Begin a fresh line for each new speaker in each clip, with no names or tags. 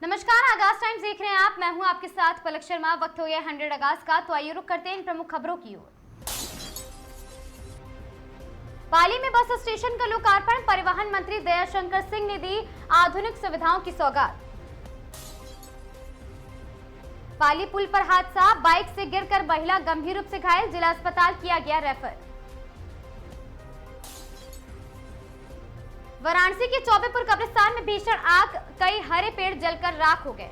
नमस्कार, आगाज टाइम्स देख रहे हैं आप। मैं हूं आपके साथ पलक शर्मा। वक्त हो गया 100 अगस्त का, तो आइए रुक करते हैं इन प्रमुख खबरों की ओर। पाली में बस स्टेशन का लोकार्पण, परिवहन मंत्री दयाशंकर सिंह ने दी आधुनिक सुविधाओं की सौगात। पाली पुल पर हादसा, बाइक से गिरकर महिला गंभीर रूप से घायल, जिला अस्पताल किया गया रेफर। वाराणसी के चौबेपुर कब्रिस्तान में भीषण आग, कई हरे पेड़ जलकर राख हो गए।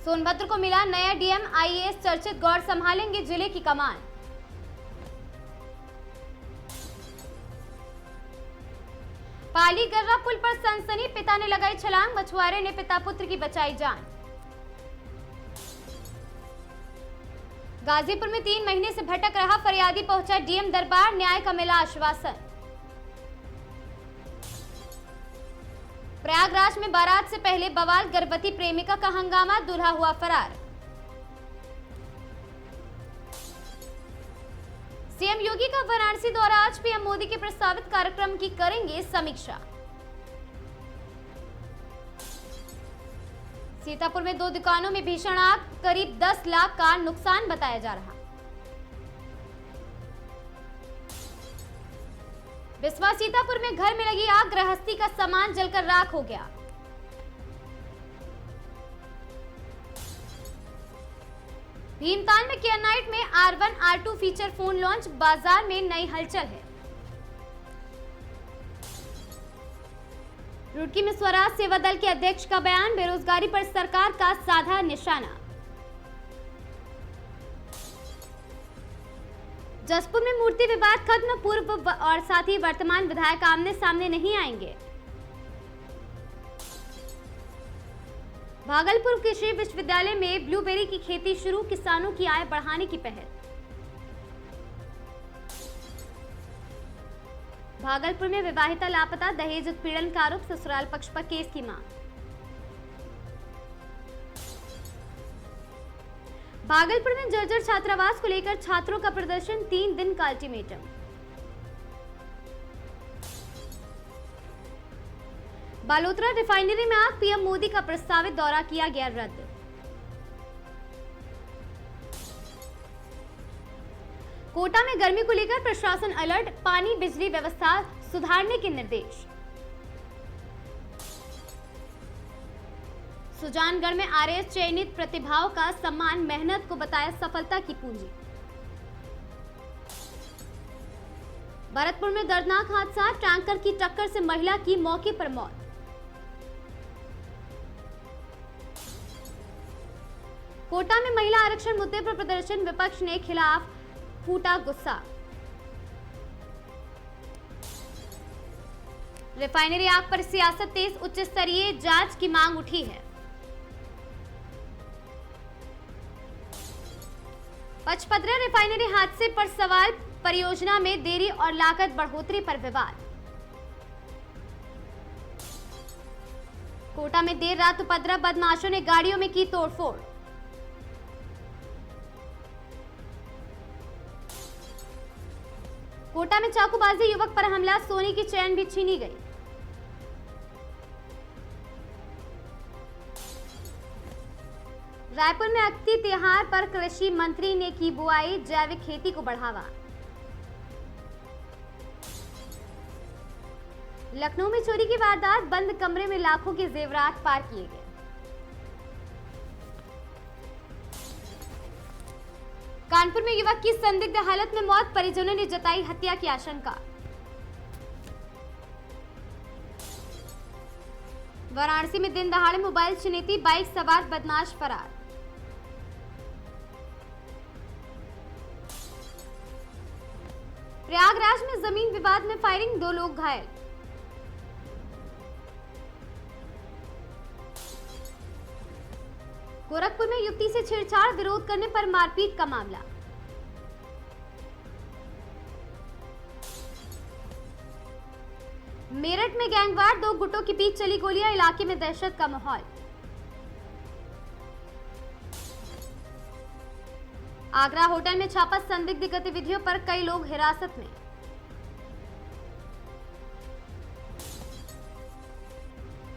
सोनभद्र को मिला नया डीएम, आईएएस चर्चित गौर संभालेंगे जिले की कमान। पाली गर्रा पुल पर सनसनी, पिता ने लगाई छलांग, मछुआरे ने पिता पुत्र की बचाई जान। गाजीपुर में 3 महीने से भटक रहा फरियादी पहुंचा डीएम दरबार, न्याय का मिला आश्वासन। प्रयागराज में बारात से पहले बवाल, गर्भवती प्रेमिका का हंगामा, दूल्हा हुआ फरार। सीएम योगी का वाराणसी दौरा, आज पीएम मोदी के प्रस्तावित कार्यक्रम की करेंगे समीक्षा। सीतापुर में 2 दुकानों में भीषण आग, करीब 10 लाख का नुकसान बताया जा रहा। बिस्वा सीतापुर में घर में लगी आग, गृहस्थी का सामान जलकर राख हो गया। भीमताल में केयरनाइट में R1 R2 feature phone launch, बाजार में नई हलचल है। रुड़की में स्वराज सेवा दल के अध्यक्ष का बयान, बेरोजगारी पर सरकार का साधा निशाना। जसपुर में मूर्ति विवाद खत्म, पूर्व और साथ ही वर्तमान विधायक आमने सामने नहीं आएंगे। भागलपुर कृषि विश्वविद्यालय में ब्लूबेरी की खेती शुरू, किसानों की आय बढ़ाने की पहल। भागलपुर में विवाहिता लापता, दहेज उत्पीड़न का आरोप, ससुराल पक्ष पर केस की मांग। भागलपुर में जर्जर छात्रावास को लेकर छात्रों का प्रदर्शन, 3 दिन का अल्टीमेटम। बालोतरा रिफाइनरी में आग, पीएम मोदी का प्रस्तावित दौरा किया गया रद्द। कोटा में गर्मी को लेकर प्रशासन अलर्ट, पानी बिजली व्यवस्था सुधारने के निर्देश। सुजानगढ़ में आरएएस चयनित प्रतिभाओं का सम्मान, मेहनत को बताया सफलता की पूंजी। भरतपुर में दर्दनाक हादसा, टैंकर की टक्कर से महिला की मौके पर मौत। कोटा में महिला आरक्षण मुद्दे पर प्रदर्शन, विपक्ष ने खिलाफ फूटा गुस्सा। रिफाइनरी आग पर सियासत तेज, उच्च स्तरीय जांच की मांग उठी है। पचपदरा रिफाइनरी हादसे पर सवाल, परियोजना में देरी और लागत बढ़ोतरी पर विवाद। कोटा में देर रात उपद्रव, बदमाशों ने गाड़ियों में की तोड़फोड़। कोटा में चाकूबाजी, युवक पर हमला, सोने की चैन भी छीनी गई। रायपुर में अक्ति त्योहार पर कृषि मंत्री ने की बुआई, जैविक खेती को बढ़ावा। लखनऊ में चोरी की वारदात, बंद कमरे में लाखों के जेवरात पार किए गए। कानपुर में युवक की संदिग्ध हालत में मौत, परिजनों ने जताई हत्या की आशंका। वाराणसी में दिन दहाड़े मोबाइल छिनैती, बाइक सवार बदमाश फरार। प्रयागराज में जमीन विवाद में फायरिंग, 2 लोग घायल। गोरखपुर में युवती से छेड़छाड़, विरोध करने पर मारपीट का मामला। मेरठ में गैंगवार, 2 गुटों के बीच चली गोलियां, इलाके में दहशत का माहौल। आगरा होटल में छापा, संदिग्ध गतिविधियों पर कई लोग हिरासत में।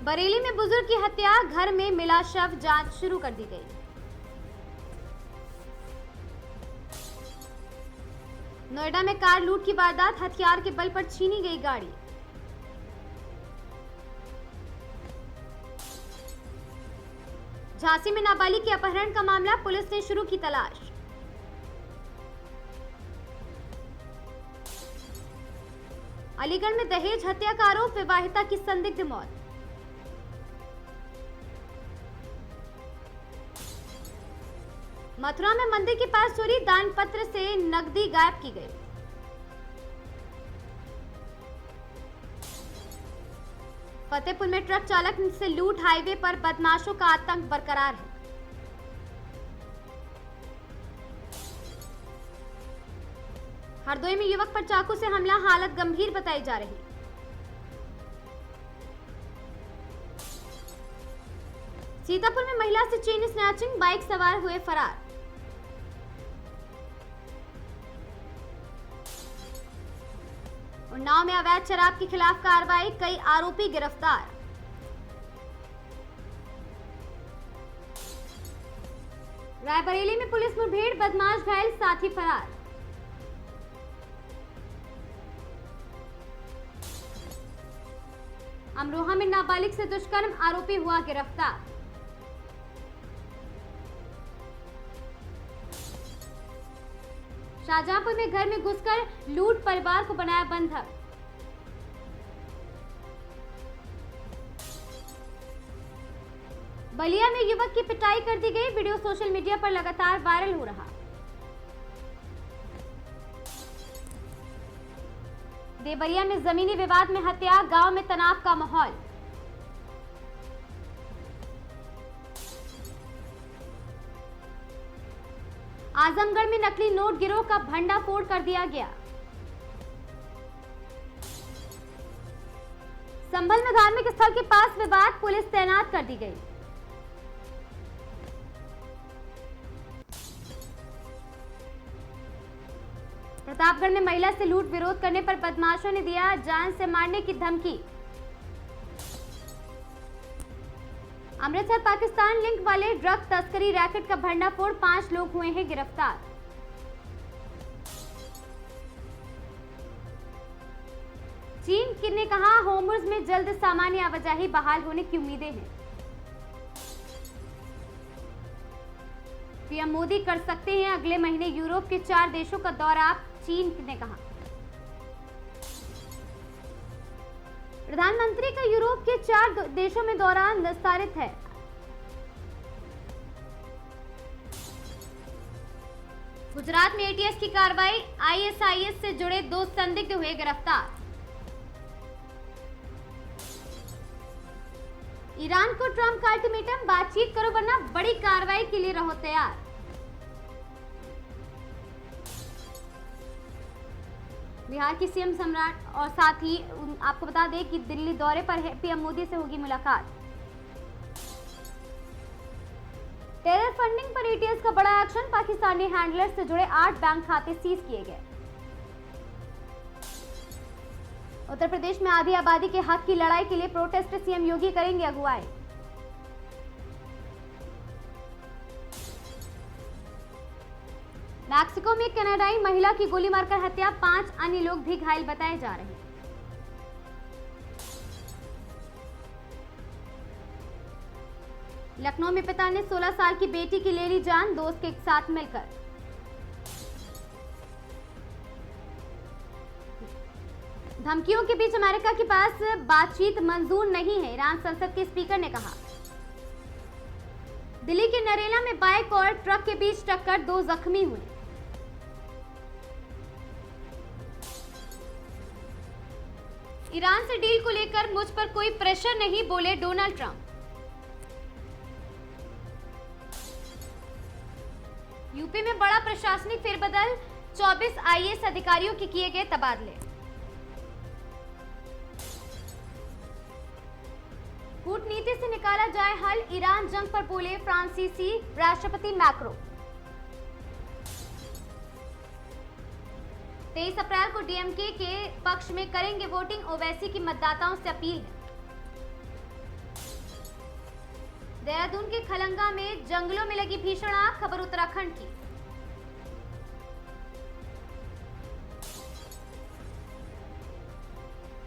बरेली में बुजुर्ग की हत्या, घर में मिला शव, जांच शुरू कर दी गई। नोएडा में कार लूट की वारदात, हथियार के बल पर छीनी गई गाड़ी। झांसी में नाबालिग के अपहरण का मामला, पुलिस ने शुरू की तलाश। अलीगढ़ में दहेज हत्या का आरोप, विवाहिता की संदिग्ध मौत। मथुरा में मंदिर के पास चोरी, दान पत्र से नकदी गायब की गई। फतेहपुर में ट्रक चालक से लूट, हाईवे पर बदमाशों का आतंक बरकरार है। हरदोई में युवक पर चाकू से हमला, हालत गंभीर बताई जा रही। सीतापुर में महिला से चेन स्नैचिंग, बाइक सवार हुए फरार। उन्नाव में अवैध शराब के खिलाफ कार्रवाई, कई आरोपी गिरफ्तार। रायबरेली में पुलिस मुठभेड़, बदमाश घायल, साथी फरार। अमरोहा में नाबालिग से दुष्कर्म, आरोपी हुआ गिरफ्तार। शाहजहांपुर में घर में घुसकर लूट, परिवार को बनाया बंधक। बलिया में युवक की पिटाई कर दी गई, वीडियो सोशल मीडिया पर लगातार वायरल हो रहा। देवरिया में जमीनी विवाद में हत्या, गांव में तनाव का माहौल। आजमगढ़ में नकली नोट गिरोह का भंडाफोड़ कर दिया गया। संभल में धार्मिक स्थल के पास विवाद, पुलिस तैनात कर दी गई। प्रतापगढ़ में महिला से लूट, विरोध करने पर बदमाशों ने दिया जान से मारने की धमकी। अमृतसर पाकिस्तान लिंक वाले ड्रग तस्करी रैकेट का भंडाफोड़, 5 लोग हुए हैं गिरफ्तार। चीन ने कहा, होर्मुज़ में जल्द सामान्य आवाजाही बहाल होने की उम्मीदें हैं। पीएम मोदी कर सकते हैं अगले महीने यूरोप के 4 देशों का दौरा, चीन ने कहा। प्रधानमंत्री का यूरोप के 4 देशों में दौरा विस्तारित है। गुजरात में एटीएस की कार्रवाई, आईएसआईएस से जुड़े 2 संदिग्ध हुए गिरफ्तार। ईरान को ट्रंप का अल्टीमेटम, बातचीत करो वरना बड़ी कार्रवाई के लिए रहो तैयार। बिहार की सीएम सम्राट और साथ ही आपको बता दें कि दिल्ली दौरे पर है, पीएम मोदी से होगी मुलाकात। टेरर फंडिंग पर एटीएस का बड़ा एक्शन, पाकिस्तानी हैंडलर से जुड़े 8 बैंक खाते सीज किए गए। उत्तर प्रदेश में आधी आबादी के हक की लड़ाई के लिए प्रोटेस्ट, सीएम योगी करेंगे अगुवाई। मैक्सिको में कनाडाई महिला की गोली मारकर हत्या, 5 अन्य लोग भी घायल बताए जा रहे हैं। लखनऊ में पिता ने 16 साल की बेटी की ले ली जान, दोस्त के साथ मिलकर। धमकियों के बीच अमेरिका के पास बातचीत मंजूर नहीं है, ईरान संसद के स्पीकर ने कहा। दिल्ली के नरेला में बाइक और ट्रक के बीच टक्कर, 2 जख्मी हुए। ईरान से डील को लेकर मुझ पर कोई प्रेशर नहीं, बोले डोनाल्ड ट्रंप। यूपी में बड़ा प्रशासनिक फेरबदल, 24 आईएएस अधिकारियों के किए गए तबादले। कूटनीति से निकाला जाए हल, ईरान जंग पर बोले फ्रांसीसी राष्ट्रपति मैक्रो। 23 अप्रैल को डीएमके के पक्ष में करेंगे वोटिंग, ओवैसी की मतदाताओं से अपील है। देहरादून के खलंगा में जंगलों में लगी भीषण आग, खबर उत्तराखंड की।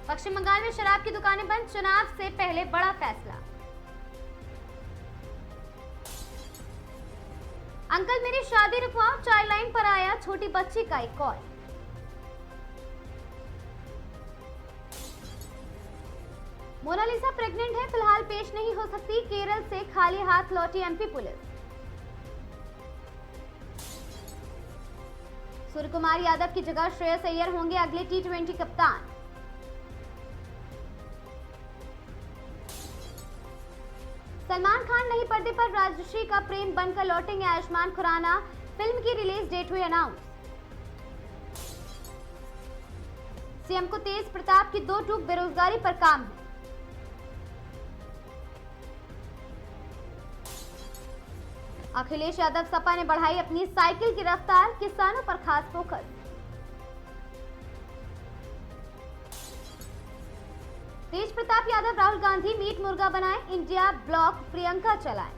पश्चिम बंगाल में शराब की दुकानें बंद, चुनाव से पहले बड़ा फैसला। अंकल मेरी शादी रुकवाओ, चाइल्ड लाइन पर आया छोटी बच्ची का एक कॉल। मोनालिसा प्रेग्नेंट है, फिलहाल पेश नहीं हो सकती, केरल से खाली हाथ लौटी एमपी पुलिस। सूर्य कुमार यादव की जगह श्रेयस अय्यर होंगे अगले टी20 कप्तान। सलमान खान नहीं पर्दे पर राजश्री का प्रेम बनकर लौटेंगे आयुष्मान खुराना, फिल्म की रिलीज डेट हुई अनाउंस। सीएम को तेज प्रताप की 2 टूक बेरोजगारी पर काम है। अखिलेश यादव सपा ने बढ़ाई अपनी साइकिल की रफ्तार, किसानों पर खास फोकस। तेज प्रताप यादव राहुल गांधी मीट मुर्गा बनाए, इंडिया ब्लॉक प्रियंका चलाएं।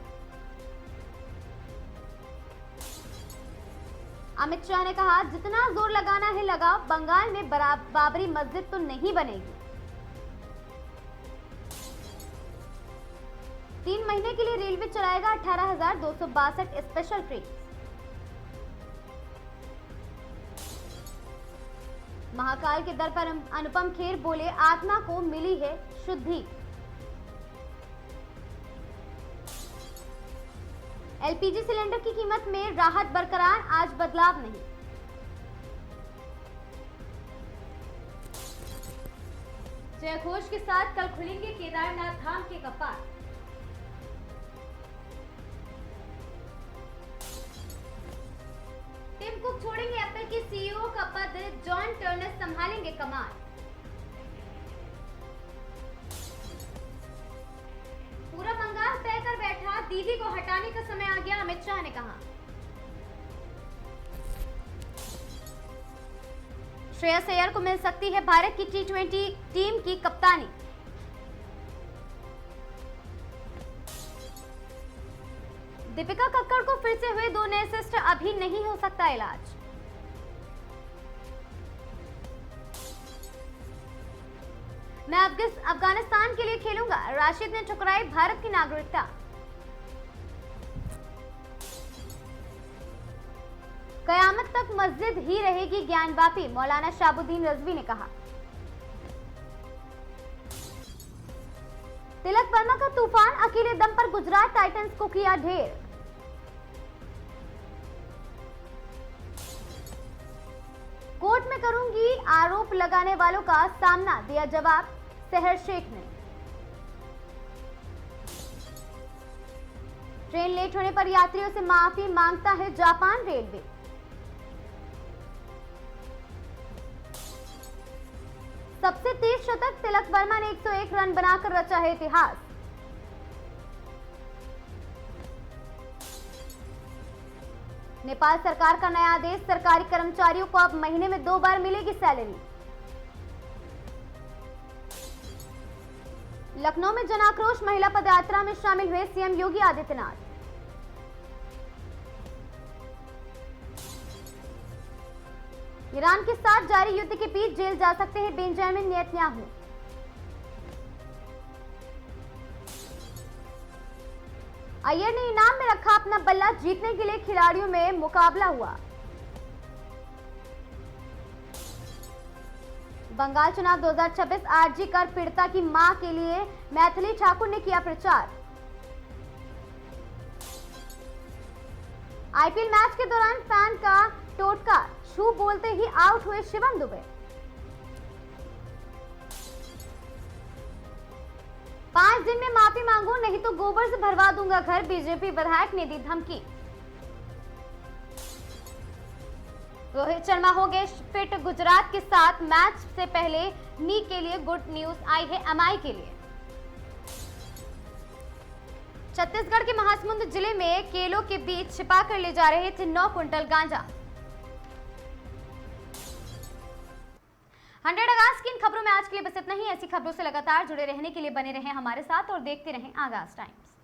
अमित शाह ने कहा जितना जोर लगाना है लगाओ, बंगाल में बाबरी मस्जिद तो नहीं बनेगी। 3 महीने के लिए रेलवे चलाएगा 18,262 स्पेशल ट्रेन। महाकाल के दर पर अनुपम खेर बोले आत्मा को मिली है शुद्धि। एलपीजी सिलेंडर की कीमत में राहत बरकरार, आज बदलाव नहीं। जयघोष के साथ कल खुलेंगे केदारनाथ धाम के कपाट। टिम कुक छोड़ेंगे एप्पल के सीईओ का पद, जॉन टर्नर संभालेंगे कमान। पूरा बंगाल तय कर बैठा, दीदी को हटाने का समय आ गया, अमित शाह ने कहा। श्रेयस अय्यर को मिल सकती है भारत की टी20 टीम की कप्तानी। दीपिका कक्कड़ को फिर से हुए 2 नए सिस्ट, अभी नहीं हो सकता इलाज। मैं अफगानिस्तान के लिए खेलूंगा, राशिद ने ठुकराई भारत की नागरिकता। कयामत तक मस्जिद ही रहेगी ज्ञानवापी, मौलाना शाहबुद्दीन रजवी ने कहा। तिलक वर्मा का तूफान, अकेले दम पर गुजरात टाइटंस को किया ढेर। कोर्ट में करूंगी आरोप लगाने वालों का सामना, दिया जवाब सहर शेख ने। ट्रेन लेट होने पर यात्रियों से माफी मांगता है जापान रेलवे। सबसे तेज शतक, तिलक वर्मा ने 101 रन बनाकर रचा है इतिहास। नेपाल सरकार का नया आदेश, सरकारी कर्मचारियों को अब महीने में 2 बार मिलेगी सैलरी। लखनऊ में जन आक्रोश, महिला पदयात्रा में शामिल हुए सीएम योगी आदित्यनाथ। ईरान के साथ जारी युद्ध के बीच जेल जा सकते हैं बेंजामिन नेतन्याहू। अय्यर ने इनाम में रखा अपना बल्ला, जीतने के लिए खिलाड़ियों में मुकाबला हुआ। बंगाल चुनाव 2026, आरजी कर पीड़िता की मां के लिए मैथिली ठाकुर ने किया प्रचार। आईपीएल मैच के दौरान फैन का टोटका, छू बोलते ही आउट हुए शिवम दुबे। 5 दिन में माफी मांगो नहीं तो गोबर से भरवा दूंगा घर, बीजेपी विधायक ने दी धमकी। रोहित शर्मा हो गए फिट, गुजरात के साथ मैच से पहले नी के लिए गुड न्यूज आई है एमआई के लिए। छत्तीसगढ़ के महासमुंद जिले में केलों के बीच छिपा कर ले जा रहे थे 9 क्विंटल गांजा। 100 आगाज की इन खबरों में आज के लिए बस इतना ही। ऐसी खबरों से लगातार जुड़े रहने के लिए बने रहें हमारे साथ और देखते रहें आगाज टाइम्स।